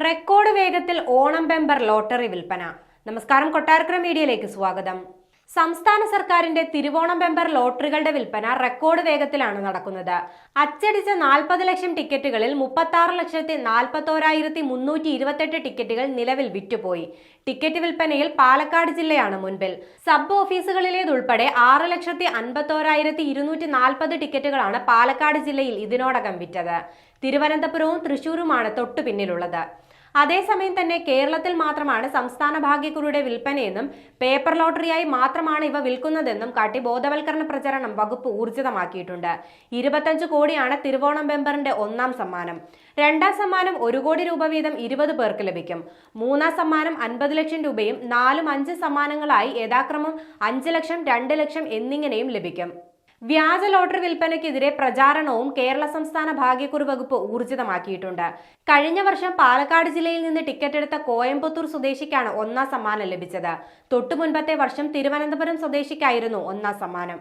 Record വേഗത്തിൽ Onam bumper lottery വിൽപ്പന. നമസ്കാരം, കൊട്ടാരക്കര മീഡിയയിലേക്ക് സ്വാഗതം. സംസ്ഥാന സർക്കാരിന്റെ തിരുവോണം ബെമ്പർ ലോട്ടറികളുടെ വിൽപ്പന റെക്കോർഡ് വേഗത്തിലാണ് നടക്കുന്നത്. അച്ചടിച്ച 40 ലക്ഷം ടിക്കറ്റുകളിൽ 36,41,328 ടിക്കറ്റുകൾ നിലവിൽ വിറ്റുപോയി. ടിക്കറ്റ് വിൽപ്പനയിൽ പാലക്കാട് ജില്ലയാണ് മുൻപിൽ. സബ് ഓഫീസുകളിലേതുൾപ്പെടെ 6,71,240 ടിക്കറ്റുകളാണ് പാലക്കാട് ജില്ലയിൽ ഇതിനോടകം വിറ്റത്. തിരുവനന്തപുരവും തൃശൂരുമാണ് തൊട്ടു പിന്നിലുള്ളത്. അതേസമയം തന്നെ കേരളത്തിൽ മാത്രമാണ് സംസ്ഥാന ഭാഗ്യക്കുറിയുടെ വിൽപ്പനയെന്നും പേപ്പർ ലോട്ടറിയായി മാത്രമാണ് ഇവ വിൽക്കുന്നതെന്നും കാട്ടി ബോധവൽക്കരണ പ്രചരണം വകുപ്പ് ഊർജിതമാക്കിയിട്ടുണ്ട്. 25 കോടിയാണ് തിരുവോണം ബെമ്പറിന്റെ ഒന്നാം സമ്മാനം. രണ്ടാം സമ്മാനം 1 കോടി രൂപ വീതം 20 പേർക്ക് ലഭിക്കും. മൂന്നാം സമ്മാനം 50 ലക്ഷം രൂപയും 4ഉം 5 സമ്മാനങ്ങളായി യഥാക്രമം 5 ലക്ഷം, 2 ലക്ഷം എന്നിങ്ങനെയും ലഭിക്കും. വ്യാജ ലോട്ടറി വിൽപ്പനയ്ക്കെതിരെ പ്രചാരണവും കേരള സംസ്ഥാന ഭാഗ്യക്കുറി വകുപ്പ് ഊർജിതമാക്കിയിട്ടുണ്ട്. കഴിഞ്ഞ വർഷം പാലക്കാട് ജില്ലയിൽ നിന്ന് ടിക്കറ്റ് എടുത്ത കോയമ്പത്തൂർ സ്വദേശിക്കാണ് ഒന്നാം സമ്മാനം ലഭിച്ചത്. തൊട്ടു മുൻപത്തെ വർഷം തിരുവനന്തപുരം സ്വദേശിക്കായിരുന്നു ഒന്നാം സമ്മാനം.